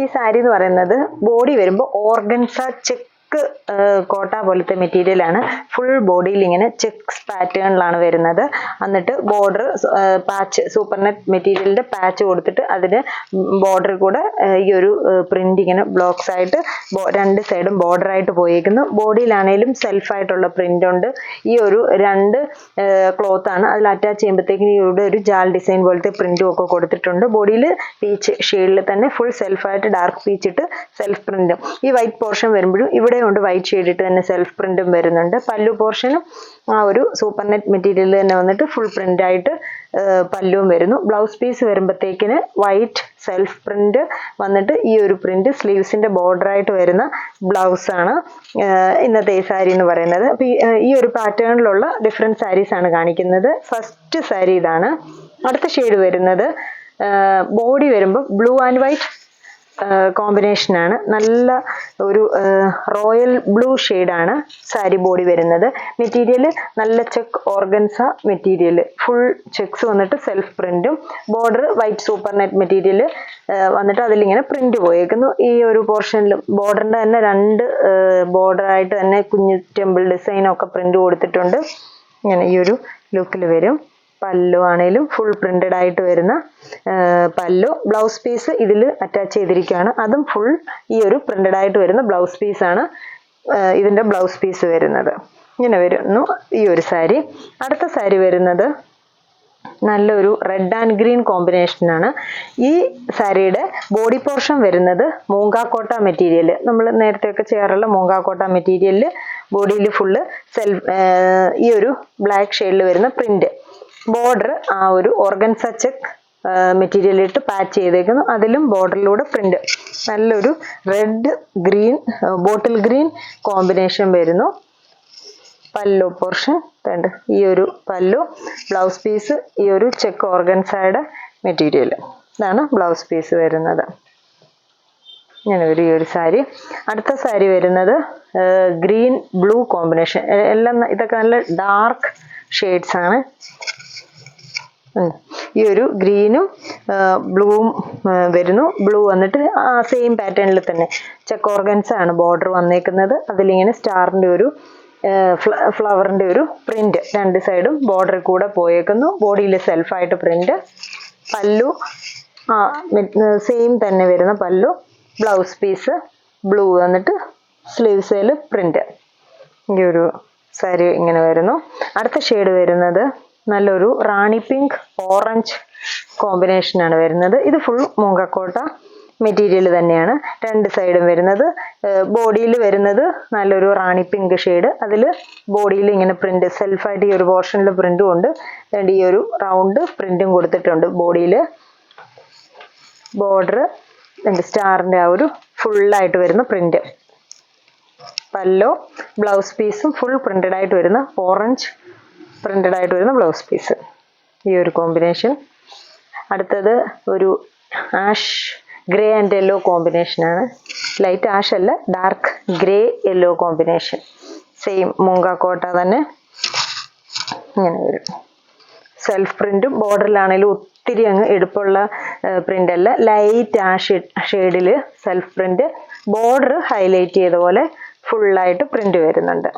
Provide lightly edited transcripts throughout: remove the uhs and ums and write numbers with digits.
ഈ സാരി എന്ന് പറയുന്നത് ബോഡി വരുമ്പോൾ ഓർഗൻസ ചെക്ക് കോട്ട പോലത്തെ മെറ്റീരിയൽ ആണ്. ഫുൾ ബോഡിയിൽ ഇങ്ങനെ ചെക്സ് പാറ്റേണിലാണ് വരുന്നത്. എന്നിട്ട് ബോർഡർ പാച്ച് സൂപ്പർ നെറ്റ് മെറ്റീരിയലിന്റെ പാച്ച് കൊടുത്തിട്ട് അതിന് ബോർഡർ കൂടെ ഈ ഒരു പ്രിന്റ് ഇങ്ങനെ ബ്ലോക്സ് ആയിട്ട് രണ്ട് സൈഡും ബോർഡർ ആയിട്ട് പോയേക്കുന്നു. ബോഡിയിലാണേലും സെൽഫ് ആയിട്ടുള്ള പ്രിന്റ് ഉണ്ട്. ഈ ഒരു രണ്ട് ക്ലോത്ത് ആണ്. അതിൽ അറ്റാച്ച് ചെയ്യുമ്പോഴത്തേക്കും ഇവിടെ ഒരു ജാൽ ഡിസൈൻ പോലത്തെ പ്രിന്റും ഒക്കെ കൊടുത്തിട്ടുണ്ട്. ബോഡിയിൽ പീച്ച് ഷെയ്ഡിൽ തന്നെ ഫുൾ സെൽഫായിട്ട് ഡാർക്ക് പീച്ച് ഇട്ട് സെൽഫ് പ്രിന്റും. ഈ വൈറ്റ് പോർഷൻ വരുമ്പോഴും ഇവിടെ കൊണ്ട് വൈറ്റ് ഷെയ്ഡ് ഇട്ട് തന്നെ സെൽഫ് പ്രിന്റും വരുന്നുണ്ട്. പല്ലു പോർഷനും ആ ഒരു സൂപ്പർ നെറ്റ് മെറ്റീരിയൽ തന്നെ വന്നിട്ട് ഫുൾ പ്രിന്റ് ആയിട്ട് പല്ലുവും വരുന്നു. ബ്ലൗസ് പീസ് വരുമ്പോഴത്തേക്കിന് വൈറ്റ് സെൽഫ് പ്രിന്റ് വന്നിട്ട് ഈ ഒരു പ്രിന്റ് സ്ലീവ്സിന്റെ ബോർഡർ ആയിട്ട് വരുന്ന ബ്ലൗസ് ആണ് ഇന്നത്തെ ഈ സാരി എന്ന് പറയുന്നത്. അപ്പൊ ഈ ഒരു പാറ്റേണിലുള്ള ഡിഫറെന്റ് സാരീസ് ആണ് കാണിക്കുന്നത്. ഫസ്റ്റ് സാരി ഇതാണ്. അടുത്ത ഷെയ്ഡ് വരുന്നത് ബോഡി വരുമ്പോൾ ബ്ലൂ ആൻഡ് വൈറ്റ് കോമ്പിനേഷൻ ആണ്. നല്ല ഒരു റോയൽ ബ്ലൂ ഷെയ്ഡാണ് സാരി ബോഡി വരുന്നത്. മെറ്റീരിയൽ നല്ല check organza material, full checks വന്നിട്ട് സെൽഫ് പ്രിന്റും border white super net material വന്നിട്ട് അതിലിങ്ങനെ പ്രിന്റ് പോയേക്കുന്നു. ഈ ഒരു പോർഷനിലും ബോർഡറിന്റെ തന്നെ രണ്ട് ബോർഡർ ആയിട്ട് തന്നെ കുഞ്ഞു ടെമ്പിൾ ഡിസൈനൊക്കെ പ്രിന്റ് കൊടുത്തിട്ടുണ്ട്. ഇങ്ങനെ ഈ ഒരു ലുക്കിൽ വരും. പല്ലു ആണേലും ഫുൾ പ്രിന്റഡ് ആയിട്ട് വരുന്ന പല്ലു. ബ്ലൗസ് പീസ് ഇതിൽ അറ്റാച്ച് ചെയ്തിരിക്കുകയാണ്. അതും ഫുൾ ഈ ഒരു പ്രിന്റഡ് ആയിട്ട് വരുന്ന ബ്ലൗസ് പീസാണ് ഇതിന്റെ ബ്ലൗസ് പീസ് വരുന്നത്. ഇങ്ങനെ വരുന്നു ഈ ഒരു സാരി. അടുത്ത സാരി വരുന്നത് നല്ലൊരു റെഡ് ആൻഡ് ഗ്രീൻ കോമ്പിനേഷനാണ്. ഈ സാരിയുടെ ബോഡി പോർഷൻ വരുന്നത് മൂങ്കാക്കോട്ട മെറ്റീരിയൽ, നമ്മൾ നേരത്തെയൊക്കെ ചെയ്യാറുള്ള മൂങ്കാക്കോട്ട മെറ്റീരിയലിൽ ബോഡിയിൽ ഫുള്ള് ഈ ഒരു ബ്ലാക്ക് ഷെയ്ഡിൽ വരുന്ന പ്രിന്റ്. ബോർഡർ ആ ഒരു ഓർഗൻസ ചെക്ക് മെറ്റീരിയൽ ഇട്ട് പാച്ച് ചെയ്തേക്കുന്നു. അതിലും ബോർഡറിലൂടെ പ്രിന്റ്. നല്ലൊരു red green bottle green combination വരുന്നു. പല്ലു പോർഷൻ ഉണ്ട്. ഈ ഒരു പല്ലു. ബ്ലൗസ് പീസ് ഈ ഒരു ചെക്ക് ഓർഗൻസയുടെ മെറ്റീരിയൽ. ഇതാണ് ബ്ലൗസ് പീസ് വരുന്നത്. ഇങ്ങനെ വരും ഈ ഒരു സാരി. അടുത്ത സാരി വരുന്നത് ഗ്രീൻ ബ്ലൂ കോമ്പിനേഷൻ. എല്ലാം ഇതൊക്കെ നല്ല ഡാർക്ക് ഷെയ്ഡ്സ് ആണ്. ഈ ഒരു ഗ്രീനും ബ്ലൂവും വരുന്നു. ബ്ലൂ വന്നിട്ട് ആ സെയിം പാറ്റേണിൽ തന്നെ ചെക്ക് ഓർഗൻസ ആണ് ബോർഡർ വന്നേക്കുന്നത്. അതിലിങ്ങനെ സ്റ്റാറിന്റെ ഒരു ഫ്ലവറിന്റെ ഒരു പ്രിന്റ് രണ്ട് സൈഡും ബോർഡറിൽ കൂടെ പോയേക്കുന്നു. ബോഡിയിൽ സെൽഫായിട്ട് പ്രിന്റ്. പല്ലു സെയിം തന്നെ വരുന്ന പല്ലു. ബ്ലൗസ് പീസ് ബ്ലൂ വന്നിട്ട് സ്ലീവ്സിൽ പ്രിന്റ്. ഈ ഒരു സാരി ഇങ്ങനെ വരുന്നു. അടുത്ത ഷെയ്ഡ് വരുന്നത് നല്ലൊരു റാണി പിങ്ക് ഓറഞ്ച് കോമ്പിനേഷനാണ് വരുന്നത്. ഇത് ഫുൾ മൂങ്കക്കോട്ട മെറ്റീരിയൽ തന്നെയാണ്. രണ്ട് സൈഡും വരുന്നത്. ബോഡിയിൽ വരുന്നത് നല്ലൊരു റാണി പിങ്ക് ഷെയ്ഡ്. അതിൽ ബോഡിയിൽ ഇങ്ങനെ പ്രിന്റ് സെൽഫായിട്ട് ഈ ഒരു പോർഷനിൽ പ്രിന്റും ഉണ്ട്. ഈ ഒരു റൗണ്ട് പ്രിന്റും കൊടുത്തിട്ടുണ്ട് ബോഡിയിൽ. ബോർഡർ സ്റ്റാറിന്റെ ആ ഒരു ഫുള്ളായിട്ട് വരുന്ന പ്രിന്റ്. പല്ലോ ബ്ലൗസ് പീസും ഫുൾ പ്രിന്റഡ് ആയിട്ട് വരുന്ന ഓറഞ്ച് പ്രിന്റഡ് ആയിട്ട് വരുന്ന ബ്ലൗസ് പീസ്. ഈ ഒരു കോമ്പിനേഷൻ. അടുത്തത് ഒരു ആഷ് ഗ്രേ ആൻഡ് യെല്ലോ കോമ്പിനേഷനാണ്. ലൈറ്റ് ആഷ് അല്ല, dark grey yellow combination. Same മൂങ്കാക്കോട്ട തന്നെ ഇങ്ങനെ വരും. സെൽഫ് പ്രിന്റും ബോർഡറിലാണെങ്കിലും ഒത്തിരി അങ്ങ് എടുപ്പുള്ള പ്രിന്റ് അല്ല, ലൈറ്റ് ആഷ് ഷെയ്ഡിൽ സെൽഫ് പ്രിന്റ്. ബോർഡർ ഹൈലൈറ്റ് ചെയ്ത പോലെ ഫുള്ളായിട്ട് പ്രിന്റ് വരുന്നുണ്ട്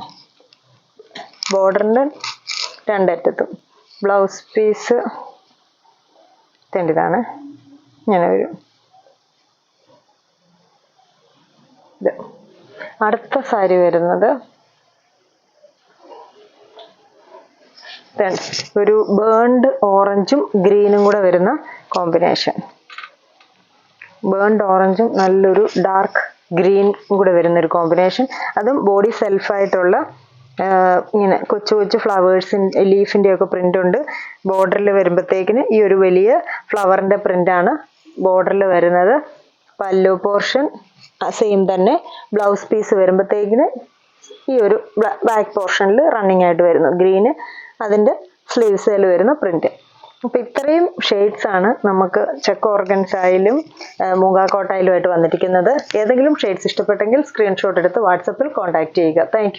ബോർഡറിന്റെ രണ്ടറ്റത്തും. ബ്ലൗസ് പീസ് ഇതാണ്, ഇങ്ങനെ വരും. അടുത്ത സാരി വരുന്നത് ഒരു ബേൺഡ് ഓറഞ്ചും ഗ്രീനും കൂടെ വരുന്ന കോമ്പിനേഷൻ. ബേൺഡ് ഓറഞ്ചും നല്ലൊരു ഡാർക്ക് ഗ്രീൻ കൂടെ വരുന്ന ഒരു കോമ്പിനേഷൻ. അതും ബോഡി സെൽഫായിട്ടുള്ള ഇങ്ങനെ കൊച്ചു കൊച്ചു ഫ്ലവേഴ്സിൻ്റെ ലീഫിൻ്റെ ഒക്കെ പ്രിന്റ് ഉണ്ട്. ബോർഡറിൽ വരുമ്പോഴത്തേക്കിന് ഈ ഒരു വലിയ ഫ്ലവറിന്റെ പ്രിന്റാണ് ബോർഡറിൽ വരുന്നത്. പല്ലു പോർഷൻ സെയിം തന്നെ. ബ്ലൗസ് പീസ് വരുമ്പോഴത്തേക്കിന് ഈ ഒരു ബാക്ക് പോർഷനിൽ റണ്ണിങ് ആയിട്ട് വരുന്നു ഗ്രീന്. അതിൻ്റെ സ്ലീവ്സിൽ വരുന്ന പ്രിന്റ്. അപ്പൊ ഇത്രയും ഷെയ്ഡ്സ് ആണ് നമുക്ക് ചെക്ക് ഓർഗൻസായാലും മൂങ്കാക്കോട്ടായാലും ആയിട്ട് വന്നിരിക്കുന്നത്. ഏതെങ്കിലും ഷെയ്ഡ്സ് ഇഷ്ടപ്പെട്ടെങ്കിൽ സ്ക്രീൻഷോട്ട് എടുത്ത് വാട്സപ്പിൽ കോൺടാക്ട് ചെയ്യുക. താങ്ക്